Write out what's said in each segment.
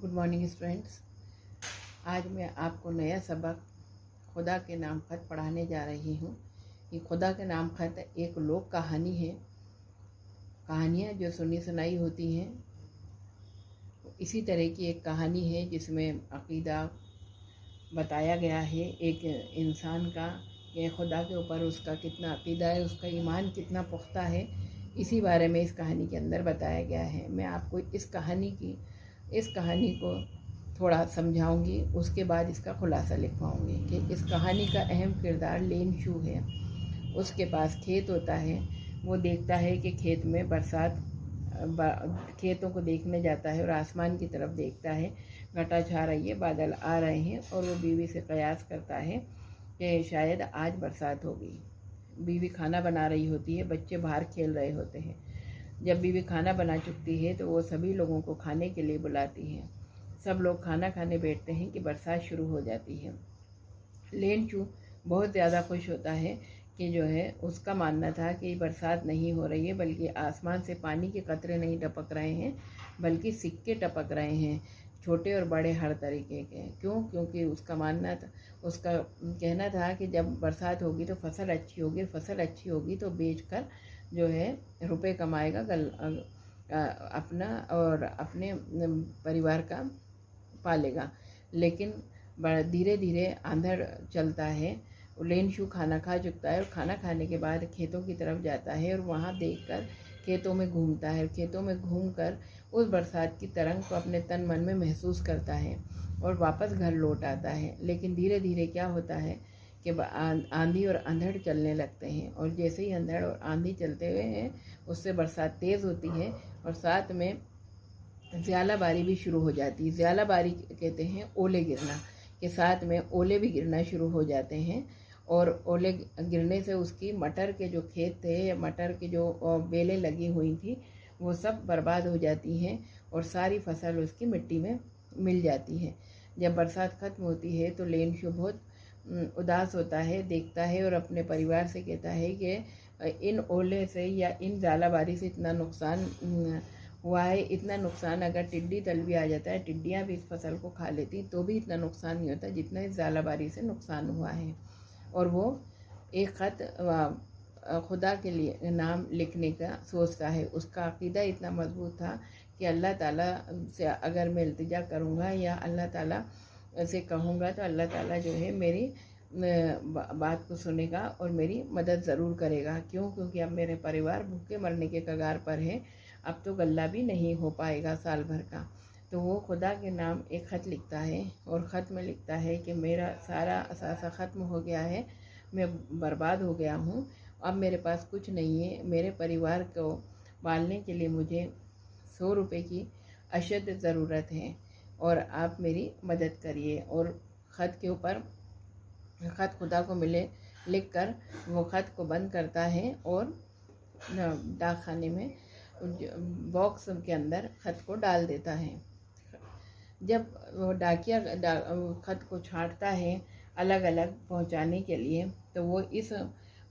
Good morning students. आज मैं आपको नया सबक खुदा के नाम ख़त पढ़ाने जा रही हूँ। ये खुदा के नाम ख़त एक लोक कहानी है। कहानियाँ जो सुनी सुनाई होती हैं, इसी तरह की एक कहानी है जिसमें अक़ीदा बताया गया है एक इंसान का, कि खुदा के ऊपर उसका कितना अक़ीदा है, उसका ईमान कितना पुख्ता है। इसी बारे में इस कहानी के अंदर बताया गया है। मैं आपको इस कहानी को थोड़ा समझाऊंगी, उसके बाद इसका खुलासा लिखवाऊंगी कि इस कहानी का अहम किरदार लेन शू है। उसके पास खेत होता है। वो देखता है कि खेत में खेतों को देखने जाता है और आसमान की तरफ देखता है। घटा छा रही है, बादल आ रहे हैं और वो बीवी से कयास करता है कि शायद आज बरसात होगी। बीवी खाना बना रही होती है, बच्चे बाहर खेल रहे होते हैं। जब बीवी खाना बना चुकती है तो वो सभी लोगों को खाने के लिए बुलाती है। सब लोग खाना खाने बैठते हैं कि बरसात शुरू हो जाती है। लेन चू बहुत ज़्यादा खुश होता है कि जो है उसका मानना था कि बरसात नहीं हो रही है, बल्कि आसमान से पानी के कतरे नहीं टपक रहे हैं, बल्कि सिक्के टपक रहे हैं, छोटे और बड़े हर तरीके के। क्यों? क्योंकि उसका मानना था, उसका कहना था कि जब बरसात होगी तो फसल अच्छी होगी, फसल अच्छी होगी तो बेचकर जो है रुपए कमाएगा, अपना और अपने परिवार का पालेगा। लेकिन धीरे धीरे आंधड़ चलता है। लेन शू खाना खा चुकता है और खाना खाने के बाद खेतों की तरफ जाता है और वहाँ देखकर खेतों में घूमता है। खेतों में घूमकर उस बरसात की तरंग को अपने तन मन में महसूस करता है और वापस घर लौट आता है। लेकिन धीरे धीरे क्या होता है कि आंधी और अंधड़ चलने लगते हैं, और जैसे ही अंधड़ और आंधी चलते हुए हैं उससे बरसात तेज़ होती है और साथ में ज़्यालाबारी भी शुरू हो जाती है। ज़्यालाबारी कहते हैं ओले गिरना, के साथ में ओले भी गिरना शुरू हो जाते हैं। और ओले गिरने से उसकी मटर के जो खेत थे या मटर की जो बेलें लगी हुई थी वो सब बर्बाद हो जाती हैं और सारी फसल उसकी मिट्टी में मिल जाती है। जब बरसात ख़त्म होती है तो लेन शू बहुत उदास होता है, देखता है और अपने परिवार से कहता है कि इन ओले से या इन ज़्यालाबारी से इतना नुकसान हुआ है, इतना नुकसान अगर टिड्डी दल भी आ जाता है, टिड्डियाँ भी इस फसल को खा लेती तो भी इतना नुकसान नहीं होता जितना इस ज़्यालाबारी से नुकसान हुआ है। और वो एक ख़त खुदा के लिए नाम लिखने का सोचता है। उसका अक़ीदा इतना मजबूत था कि अल्लाह ताला से अगर मैं इल्तिजा करूँगा या अल्लाह ताला से कहूँगा तो अल्लाह ताला जो है मेरी बात को सुनेगा और मेरी मदद ज़रूर करेगा। क्यों? क्योंकि अब मेरे परिवार भूखे मरने के कगार पर है, अब तो गल्ला भी नहीं हो पाएगा साल भर का। तो वो खुदा के नाम एक ख़त लिखता है और ख़त में लिखता है कि मेरा सारा असासा ख़त्म हो गया है, मैं बर्बाद हो गया हूँ, अब मेरे पास कुछ नहीं है। मेरे परिवार को पालने के लिए मुझे 100 रुपये की अशद ज़रूरत है और आप मेरी मदद करिए। और ख़त के ऊपर ख़त खुदा को मिले लिख कर वो ख़त को बंद करता है और डाक खाने में बॉक्स के अंदर ख़त को डाल देता है। जब वो डाकिया ख़त को छांटता है अलग अलग पहुंचाने के लिए, तो वो इस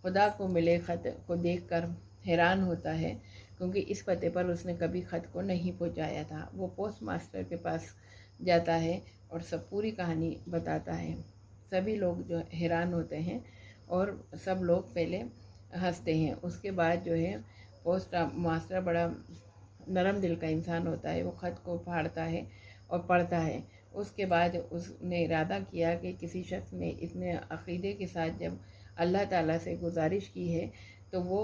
खुदा को मिले ख़त को देखकर हैरान होता है, क्योंकि इस पते पर उसने कभी ख़त को नहीं पहुंचाया था। वो पोस्ट मास्टर के पास जाता है और सब पूरी कहानी बताता है। सभी लोग जो हैरान होते हैं और सब लोग पहले हंसते हैं। उसके बाद जो है पोस्ट मास्टर बड़ा नरम दिल का इंसान होता है। वो ख़त को फाड़ता है और पढ़ता है। उसके बाद उसने इरादा किया कि किसी शख्स ने इतने अक़ीदे के साथ जब अल्लाह ताला से गुजारिश की है तो वो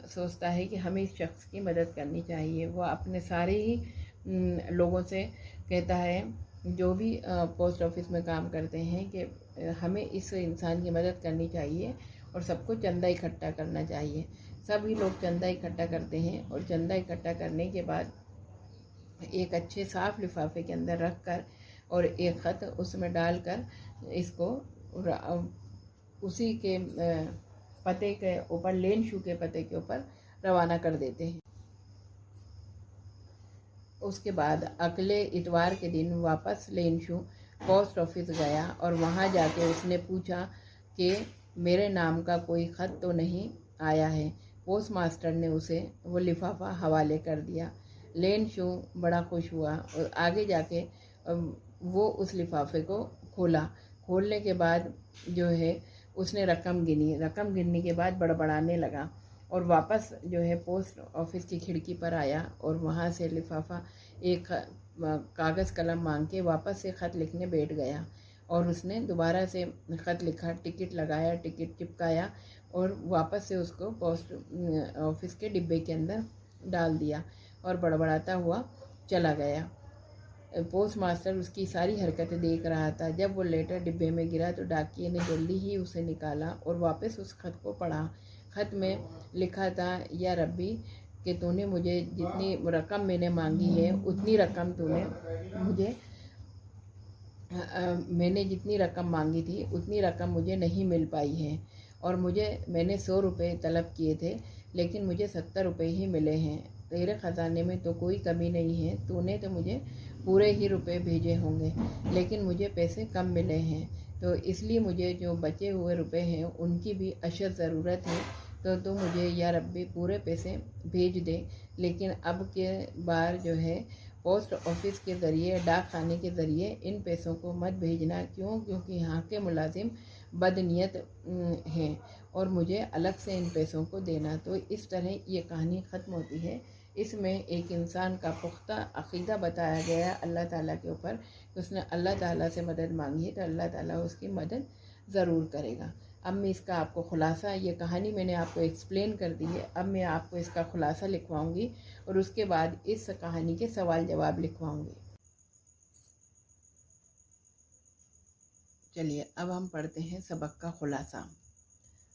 सोचता है कि हमें इस शख्स की मदद करनी चाहिए। वो अपने सारे ही लोगों से कहता है, जो भी पोस्ट ऑफिस में काम करते हैं, कि हमें इस इंसान की मदद करनी चाहिए और सबको चंदा इकट्ठा करना चाहिए। सभी लोग चंदा इकट्ठा करते हैं और चंदा इकट्ठा करने के बाद एक अच्छे साफ़ लिफाफे के अंदर रख कर और एक ख़त उसमें डालकर इसको उसी के पते के ऊपर, लेन शू के पते के ऊपर रवाना कर देते हैं। उसके बाद अगले इतवार के दिन वापस लेन शू पोस्ट ऑफिस गया और वहाँ जाके उसने पूछा कि मेरे नाम का कोई ख़त तो नहीं आया है। पोस्ट मास्टर ने उसे वो लिफाफा हवाले कर दिया। लेन शू बड़ा खुश हुआ और आगे जाके वो उस लिफाफे को खोला। खोलने के बाद जो है उसने रकम गिनी। रकम गिनने के बाद बड़बड़ाने लगा और वापस जो है पोस्ट ऑफिस की खिड़की पर आया और वहाँ से लिफाफा एक कागज़ कलम मांग के वापस से ख़त लिखने बैठ गया। और उसने दोबारा से ख़त लिखा, टिकट लगाया, टिकट चिपकाया और वापस से उसको पोस्ट ऑफिस के डिब्बे के अंदर डाल दिया और बड़बड़ाता हुआ चला गया। पोस्ट मास्टर उसकी सारी हरकतें देख रहा था। जब वो लेटर डिब्बे में गिरा तो डाकिये ने जल्दी ही उसे निकाला और वापस उस खत को पढ़ा। खत में लिखा था, या रब्बी कि तूने मुझे जितनी रकम मैंने मांगी है उतनी रकम तूने मुझे मैंने जितनी रकम मांगी थी उतनी रकम मुझे नहीं मिल पाई है और मैंने 100 रुपये तलब किए थे लेकिन मुझे 70 रुपये ही मिले हैं। तेरे ख़जाने में तो कोई कमी नहीं है, तूने तो मुझे पूरे ही रुपए भेजे होंगे लेकिन मुझे पैसे कम मिले हैं, तो इसलिए मुझे जो बचे हुए रुपए हैं उनकी भी अशद ज़रूरत है, तो तू मुझे या रब्बी पूरे पैसे भेज दे। लेकिन अब के बार जो है पोस्ट ऑफिस के ज़रिए, डाक खाने के ज़रिए इन पैसों को मत भेजना। क्यों? क्योंकि यहाँ के मुलाजिम बदनीयत हैं और मुझे अलग से इन पैसों को देना। तो इस तरह ये कहानी ख़त्म होती है। इसमें एक इंसान का पुख्ता अक़ीदा बताया गया अल्लाह ताला के ऊपर कि उसने अल्लाह ताला से मदद मांगी है तो अल्लाह ताला उसकी मदद ज़रूर करेगा। अब मैं इसका आपको ख़ुलासा, ये कहानी मैंने आपको एक्सप्लेन कर दी है, अब मैं आपको इसका ख़ुलासा लिखवाऊंगी और उसके बाद इस कहानी के सवाल जवाब लिखवाऊंगी। चलिए अब हम पढ़ते हैं सबक का ख़ुलासा।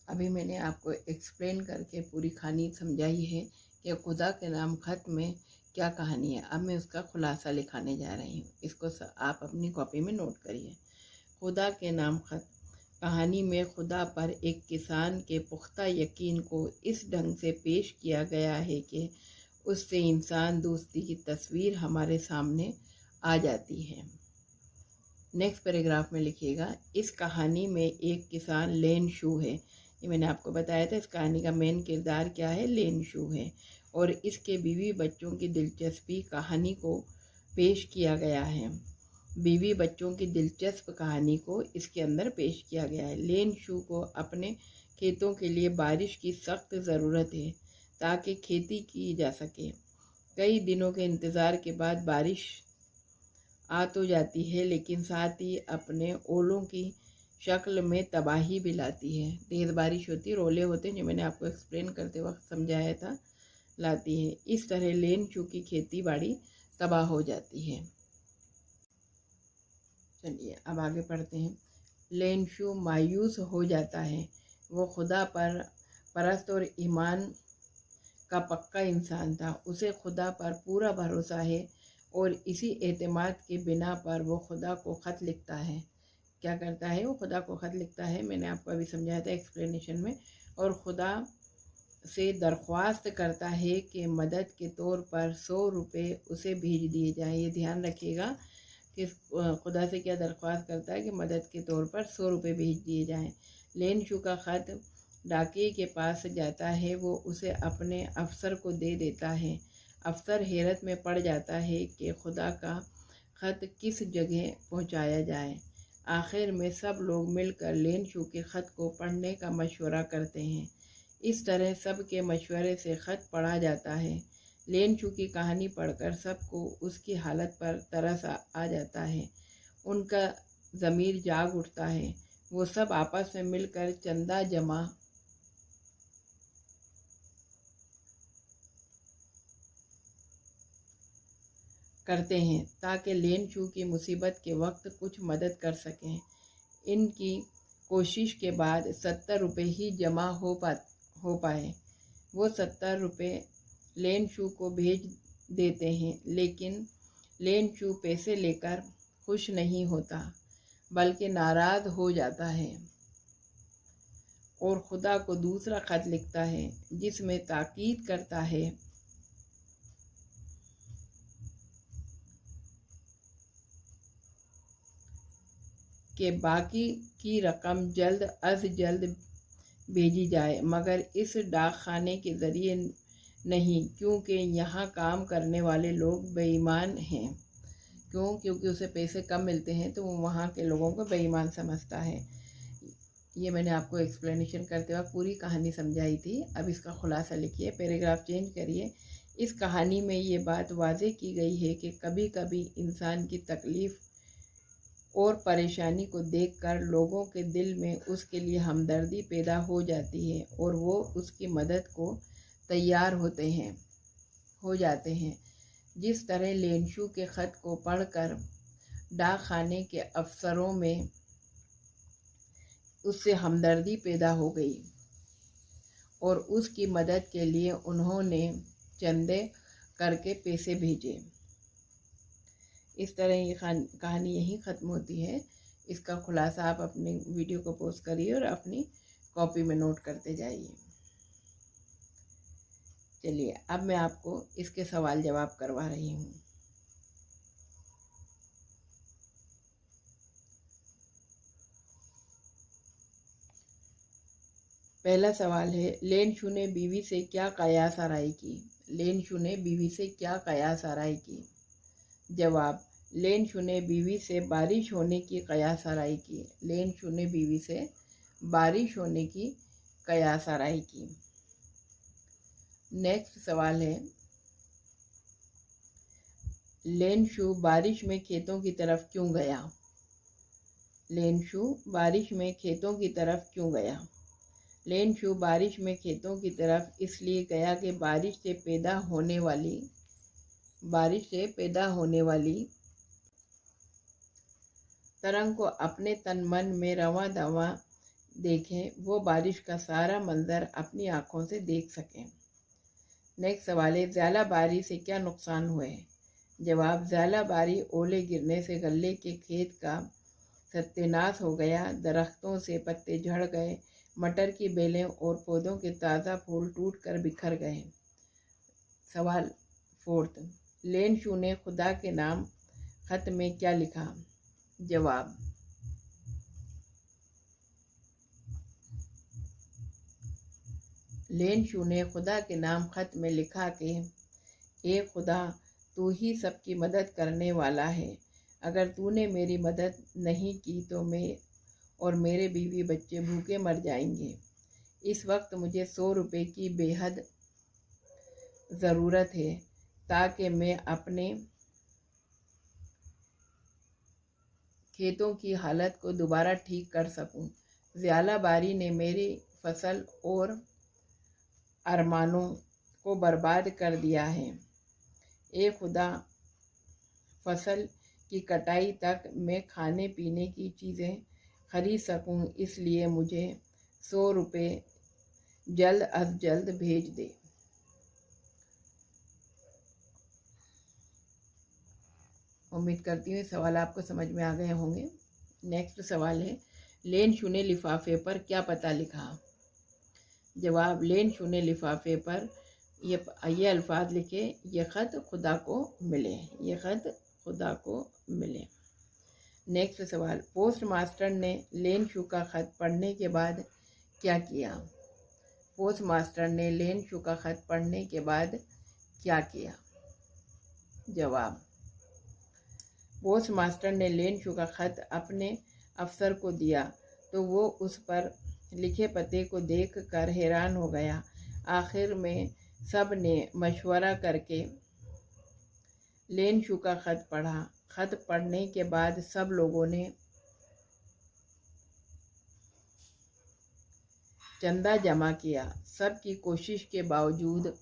अभी मैंने आपको एक्सप्लेन करके पूरी कहानी समझाई है कि खुदा के नाम ख़त में क्या कहानी है। अब मैं उसका ख़ुलासा लिखाने जा रही हूँ, इसको आप अपनी कॉपी में नोट करिए। खुदा के नाम ख़त। कहानी में खुदा पर एक किसान के पुख्ता यकीन को इस ढंग से पेश किया गया है कि उससे इंसान दोस्ती की तस्वीर हमारे सामने आ जाती है। नेक्स्ट पैराग्राफ में लिखिएगा, इस कहानी में एक किसान लेन शू है। ये मैंने आपको बताया था, इस कहानी का मेन किरदार क्या है, लेन शू है और इसके बीवी बच्चों की दिलचस्पी कहानी को पेश किया गया है। बीवी बच्चों की दिलचस्प कहानी को इसके अंदर पेश किया गया है। लेन शू को अपने खेतों के लिए बारिश की सख्त ज़रूरत है ताकि खेती की जा सके। कई दिनों के इंतज़ार के बाद बारिश आ तो जाती है लेकिन साथ ही अपने ओलों की शक्ल में तबाही भी लाती है। तेज़ बारिश होती है, ओले होते हैं, जो मैंने आपको एक्सप्लेन करते वक्त समझाया था, लाती है। इस तरह लेन शू की खेती बाड़ी तबाह हो जाती है। चलिए अब आगे पढ़ते हैं। लेन शू मायूस हो जाता है। वो खुदा पर परस्त और ईमान का पक्का इंसान था। उसे खुदा पर पूरा भरोसा है और इसी एतमाद के बिना पर वो खुदा को ख़त लिखता है। क्या करता है? वो खुदा को ख़त लिखता है, मैंने आपको अभी समझाया था एक्सप्लेनेशन में, और खुदा से दरख्वास्त करता है कि मदद के तौर पर 100 रुपये उसे भेज दिए जाएँ। ये ध्यान रखिएगा कि खुदा से क्या दरख्वास्त करता है कि मदद के तौर पर 100 रुपये भेज दिए जाएँ। लेन शू का ख़त डाकिये के पास जाता है, वो उसे अपने अफसर को दे देता है। अफसर हैरत में पड़ जाता है कि खुदा का ख़त किस जगह पहुंचाया जाए। आखिर में सब लोग मिलकर लेन शू के ख़त को पढ़ने का मशवरा करते हैं। इस तरह सब के मशवरे से ख़त पढ़ा जाता है। लेन शू की कहानी पढ़कर सबको उसकी हालत पर तरस आ जाता है। उनका ज़मीर जाग उठता है। वो सब आपस में मिलकर चंदा जमा करते हैं ताकि लेन शू की मुसीबत के वक्त कुछ मदद कर सकें। इनकी कोशिश के बाद 70 रुपये ही जमा हो पाए। वो 70 रुपये लेन शू को भेज देते हैं, लेकिन लेन शू पैसे लेकर खुश नहीं होता बल्कि नाराज़ हो जाता है और खुदा को दूसरा ख़त लिखता है जिसमें ताकीद करता है कि बाकी की रकम जल्द अज जल्द भेजी जाए, मगर इस डाक खाने के ज़रिए नहीं, क्योंकि यहाँ काम करने वाले लोग बेईमान हैं। क्यों? क्योंकि उसे पैसे कम मिलते हैं तो वो वहाँ के लोगों को बेईमान समझता है। ये मैंने आपको एक्सप्लेनेशन करते वक्त पूरी कहानी समझाई थी। अब इसका खुलासा लिखिए, पैराग्राफ चेंज करिए। इस कहानी में ये बात वाज़ेह की गई है कि कभी कभी इंसान की तकलीफ़ और परेशानी को देखकर लोगों के दिल में उसके लिए हमदर्दी पैदा हो जाती है और वो उसकी मदद को तैयार हो जाते हैं। जिस तरह लेनशू के ख़त को पढ़कर डाक खाने के अफसरों में उससे हमदर्दी पैदा हो गई और उसकी मदद के लिए उन्होंने चंदे करके पैसे भेजे। इस तरह ये कहानी यहीं ख़त्म होती है। इसका खुलासा आप अपनी वीडियो को पोस्ट करिए और अपनी कॉपी में नोट करते जाइए। चलिए, अब मैं आपको इसके सवाल जवाब करवा रही हूँ। पहला सवाल है, लेनशू ने बीवी से क्या कयास आराई की? लेनशू ने बीवी से क्या कयास आराई की? जवाब, लेनशू ने बीवी से बारिश होने की कयास आराई की। लेनशू ने बीवी से बारिश होने की कयास आराई की। नेक्स्ट सवाल है, लेनशू बारिश में खेतों की तरफ क्यों गया? लेनशू बारिश में खेतों की तरफ क्यों गया? लेनशू बारिश में खेतों की तरफ इसलिए गया कि बारिश से पैदा होने वाली तरंग को अपने तन मन में रवां दवां देखें, वो बारिश का सारा मंजर अपनी आँखों से देख सकें। नेक्स्ट सवाल है, ज़्यादा बारिश से क्या नुकसान हुए? जवाब, ज़्यादा बारिश ओले गिरने से गल्ले के खेत का सत्यानाश हो गया, दरख्तों से पत्ते झड़ गए, मटर की बेलें और पौधों के ताज़ा फूल टूटकर बिखर गए। सवाल फोर्थ, लेनशू ने खुदा के नाम खत में क्या लिखा? जवाब, लेनशू ने खुदा के नाम खत में लिखा कि ए खुदा, तू ही सबकी मदद करने वाला है। अगर तूने मेरी मदद नहीं की तो मैं और मेरे बीवी बच्चे भूखे मर जाएंगे। इस वक्त मुझे 100 रुपये की बेहद ज़रूरत है ताकि मैं अपने खेतों की हालत को दोबारा ठीक कर सकूं। ज़्यादा बारी ने मेरी फसल और अरमानों को बर्बाद कर दिया है। ए खुदा, फसल की कटाई तक मैं खाने पीने की चीज़ें खरीद सकूं, इसलिए मुझे 100 रुपये जल्द अज जल्द भेज दे। उम्मीद करती हूँ सवाल आपको समझ में आ गए होंगे। नेक्स्ट सवाल है, लेनशू ने लिफाफे पर क्या पता लिखा? जवाब, लेनशू ने लिफाफे पर ये अल्फाज लिखे, ये ख़त खुदा को मिले। ये ख़त खुदा को मिले। नेक्स्ट सवाल, पोस्ट मास्टर ने लेनशू का ख़त पढ़ने के बाद क्या किया? पोस्ट मास्टर ने लेनशू का ख़त पढ़ने के बाद क्या किया? जवाब, पोस्ट मास्टर ने लेनशू का ख़त अपने अफसर को दिया तो वो उस पर लिखे पते को देखकर हैरान हो गया। आखिर में सब ने मशवरा करके लेनशू का ख़त पढ़ा। ख़त पढ़ने के बाद सब लोगों ने चंदा जमा किया। सबकी कोशिश के बावजूद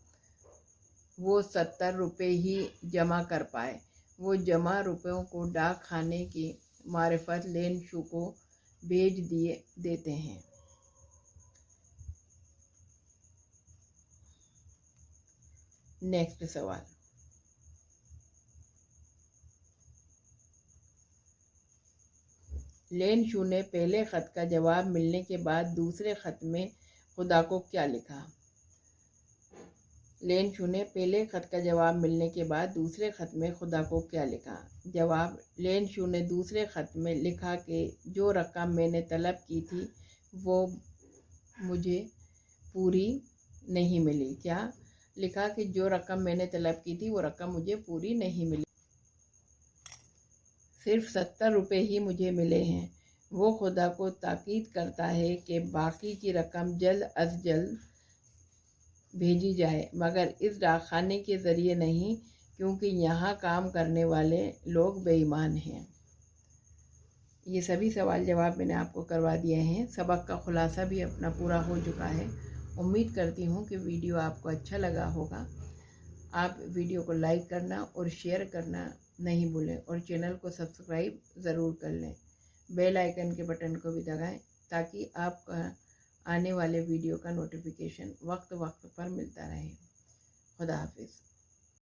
वो 70 रुपये ही जमा कर पाए। वो जमा रुपयों को डाक खाने की मारिफत लेनशू को भेज देते हैं। नेक्स्ट सवाल, लेनशू ने पहले ख़त का जवाब मिलने के बाद दूसरे ख़त में खुदा को क्या लिखा? लेनशू ने पहले ख़त का जवाब मिलने के बाद दूसरे ख़त में खुदा को क्या लिखा? जवाब, लेनशू ने दूसरे ख़त में लिखा कि जो रकम मैंने तलब की थी वो मुझे पूरी नहीं मिली। क्या? लिखा कि जो रकम मैंने तलब की थी वो रकम मुझे पूरी नहीं मिली, सिर्फ 70 रुपये ही मुझे मिले हैं। वो खुदा को ताकीद करता है कि बाकी की रकम जल्द अज जल्द भेजी जाए, मगर इस डाकखाने के ज़रिए नहीं, क्योंकि यहाँ काम करने वाले लोग बेईमान हैं। ये सभी सवाल जवाब मैंने आपको करवा दिए हैं। सबक का खुलासा भी अपना पूरा हो चुका है। उम्मीद करती हूँ कि वीडियो आपको अच्छा लगा होगा। आप वीडियो को लाइक करना और शेयर करना नहीं भूलें और चैनल को सब्सक्राइब ज़रूर कर लें। बेल आइकन के बटन को भी दबाएं ताकि आपका आने वाले वीडियो का नोटिफिकेशन वक्त वक्त पर मिलता रहे। खुदा हाफिज़।